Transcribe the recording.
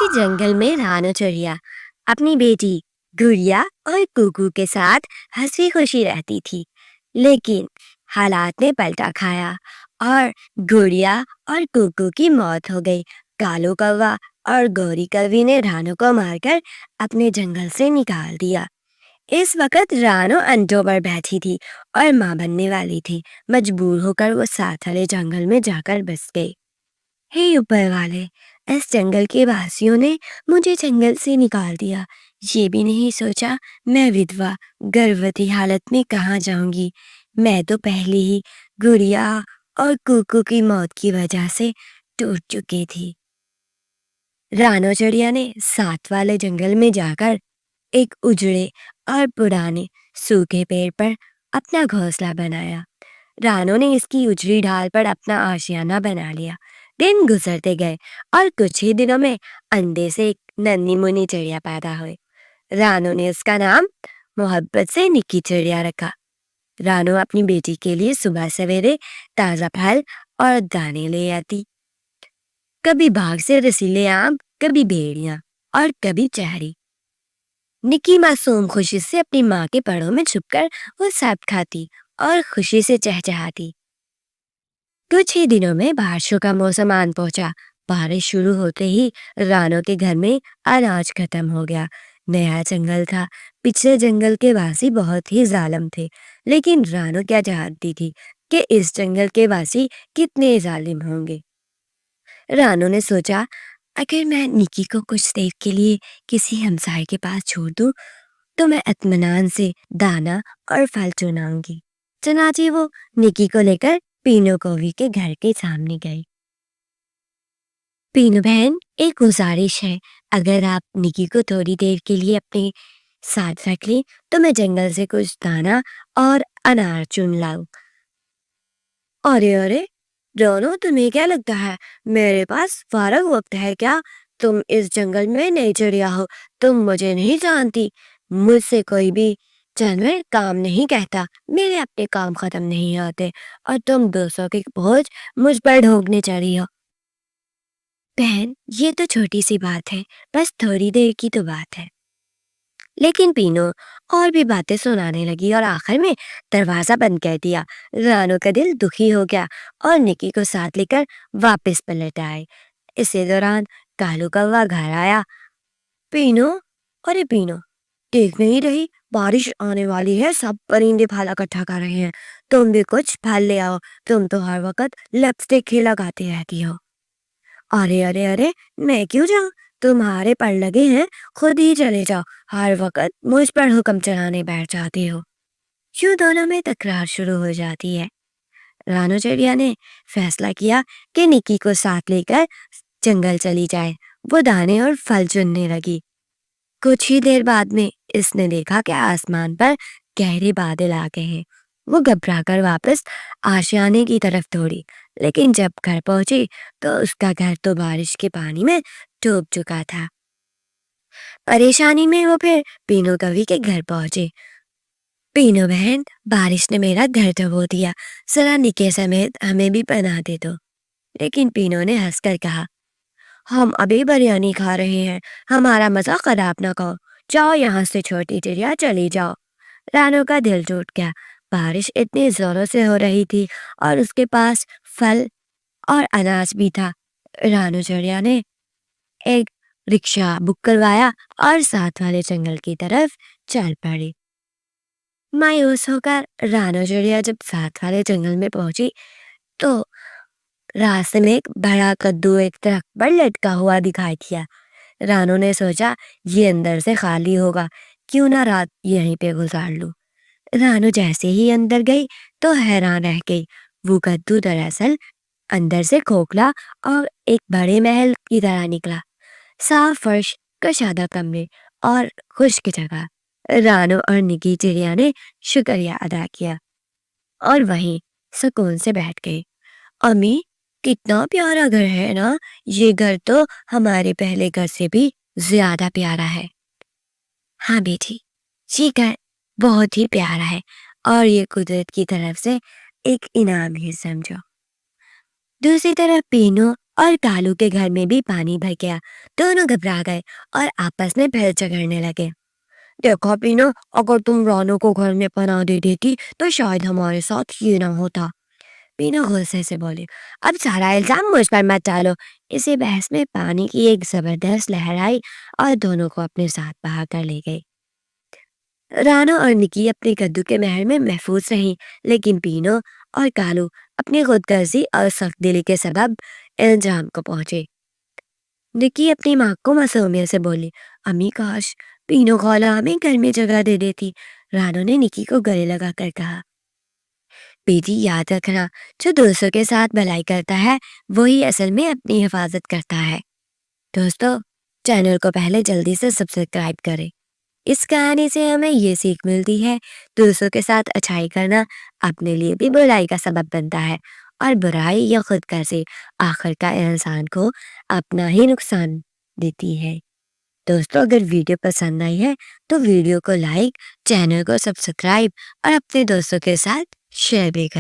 किसी जंगल में रानो चिड़िया अपनी बेटी गुड़िया और कुकू के साथ हंसी खुशी रहती थी। लेकिन हालात ने पलटा खाया और गुड़िया और कुकू की मौत हो गई। कालू कौवा और गौरी कौवी ने रानो को मारकर अपने जंगल से निकाल दिया। इस वक्त रानो अंडों पर बैठी थी और माँ बनने वाली थी। मजबूर होकर वो साथ वाले जंगल में जाकर बस गई। हे ऊपर वाले, इस जंगल के वासियों ने मुझे जंगल से निकाल दिया। ये भी नहीं सोचा मैं विधवा गर्भवती हालत में कहाँ जाऊंगी। मैं तो पहले ही गुड़िया और कुकू की मौत की वजह से टूट चुकी थी। रानो चिड़िया ने साथ वाले जंगल में जाकर एक उजड़े और पुराने सूखे पेड़ पर अपना घोंसला बनाया। रानो ने इसकी उजड़ी ढाल पर अपना आशियाना बना लिया। दिन गुजरते गए और कुछ ही दिनों में अंडे से एक नन्ही मुन्नी चिड़िया पैदा हुई। रानो ने उसका नाम मोहब्बत से निक्की चिड़िया रखा। रानो अपनी बेटी के लिए सुबह सवेरे ताज़ा फल और दाने ले आती। कभी बाग से रसीले आम, कभी भेड़ियां और कभी चहरी। निक्की मासूम खुशी से अपनी माँ के पड़ों में छुपकर वो सब खाती और खुशी से चहचहाती। कुछ ही दिनों में बारिशों का मौसम आन पहुंचा। बारिश शुरू होते ही रानो के घर में अनाज खत्म हो गया। नया जंगल था। पिछले जंगल के वासी बहुत ही जालिम थे, लेकिन रानो क्या जानती थी कि इस जंगल के वासी कितने जालिम होंगे। रानो ने सोचा, अगर मैं निक्की को कुछ देर के लिए किसी हमसाये के पास छोड़ दूं, तो मैं इत्मीनान से दाना और फल चुनाऊंगी। चनाचे वो निक्की को लेकर पीनू कौवी के घर के सामने गई। पीनू बहन, एक गुजारिश है, अगर आप निक्की को थोड़ी देर के लिए अपने साथ रख लें तो मैं जंगल से कुछ दाना और अनार चुन लाऊं। अरे अरे दोनों, तुम्हें क्या लगता है मेरे पास फारग वक्त है क्या? तुम इस जंगल में नई चिड़िया हो, तुम मुझे नहीं जानती। मुझसे कोई भी जानवर काम नहीं कहता। मेरे अपने काम खत्म नहीं होते और तुम दूसरों की बोझ मुझ पर ढोकने चढ़ी हो। बहन, ये तो छोटी सी बात है, बस थोड़ी देर की तो बात है। लेकिन पीनू और भी बातें सुनाने लगी और आखिर में दरवाजा बंद कर दिया। रानो का दिल दुखी हो गया और निक्की को साथ लेकर वापस पलट आए। इसी दौरान कालू कौवा घर आया। पीनू, अरे पीनू, देख नहीं रही बारिश आने वाली है, सब परिंदे फल इकट्ठा कर रहे हैं। तुम भी कुछ फल ले आओ, तुम तो हर वक्त लिपस्टिक ही लगाती रहती हो। अरे अरे अरे, मैं क्यों जाऊं? तुम्हारे पर लगे हैं, खुद ही चले जाओ। हर वक्त मुझ पर हुक्म चलाने बैठ जाती हो। यूं दोनों में तकरार शुरू हो जाती है। रानो चिड़िया ने फैसला किया कि निक्की को साथ लेकर जंगल चली जाए। वो दाने और फल चुनने लगी। कुछ ही देर बाद में इसने देखा कि आसमान पर गहरे बादल आ गए हैं। वो घबराकर वापस आशियाने की तरफ दौड़ी, लेकिन जब घर पहुंची तो उसका घर तो बारिश के पानी में डूब चुका था। परेशानी में वो फिर पीनू कवि के घर पहुंचे। पीनू बहन, बारिश ने मेरा घर डुबो दिया, जरा निके समेत हमें भी पनाह दे दो। लेकिन पीनू ने हंसकर कहा, हम अभी बिरयानी खा रहे हैं, हमारा मजा खराब ना करो। जाओ यहाँ से छोटी चिड़िया, चली जाओ। रानो का दिल टूट गया। बारिश इतनी जोरों से हो रही थी और उसके पास फल और अनाज भी था। रानो चिड़िया ने एक रिक्शा बुक करवाया और साथ वाले जंगल की तरफ चल पड़ी। मायूस होकर रानो चिड़िया जब साथ वाले जंगल में पहुंची तो रास्ते में एक बड़ा कद्दू एक दरख्त पर लटका हुआ दिखाई दिया। रानो ने सोचा, ये अंदर से खाली होगा, क्यों ना रात यहीं पे गुजार लूं। रानो जैसे ही अंदर गई तो हैरान रह गई। वो कद्दू दरअसल अंदर से खोखला और एक बड़े महल की तरह निकला। साफ फर्श, कशादा कमरे और खुश्क जगह। रानो और निकी चिड़िया ने शुक्रिया अदा किया और वहीं सुकून से बैठ गई। अम्मी, कितना प्यारा घर है ना? ये घर तो हमारे पहले घर से भी ज्यादा प्यारा है। हाँ बेटी, ये घर बहुत ही प्यारा है और ये कुदरत की तरफ से एक इनाम ही समझो। दूसरी तरफ पीनू और कालू के घर में भी पानी भर गया। दोनों घबरा गए और आपस में फिर झगड़ने लगे। देखा पीनू, अगर तुम रानू को घर में पनाह दे देती तो शायद हमारे साथ ये ना होता। पीनू गुस्से से बोली, अब सारा इल्जाम मुझ पर मत डालो। इसी बहस में पानी की एक जबरदस्त लहर आई और दोनों को अपने साथ बहा कर ले गई। रानू और निकी अपने कद्दू के महल में महफूज रहीं, लेकिन पीनू और कालू अपनी खुदगर्जी और सख्त दिली के सबब इल्जाम को पहुंचे। निकी अपनी माँ को मासूमियत से बोली, अम्मी काश पीनू खाला हमें घर में जगह दे देती। रानू ने निकी को गले लगा कर कहा, बेटी याद रखना, जो दूसरों के साथ भलाई करता है वही असल में अपनी हिफाजत करता है। दोस्तों, चैनल को पहले जल्दी से सब्सक्राइब करें। इस कहानी से हमें ये सीख मिलती है, दूसरों के साथ अच्छाई करना अपने लिए भी बुराई का सबब बनता है और बुराई या खुदगर्जी आखिरकार इंसान को अपना ही नुकसान देती है। दोस्तों, अगर वीडियो पसंद आई है तो वीडियो को लाइक, चैनल को सब्सक्राइब और अपने दोस्तों के साथ शेयर भी करें।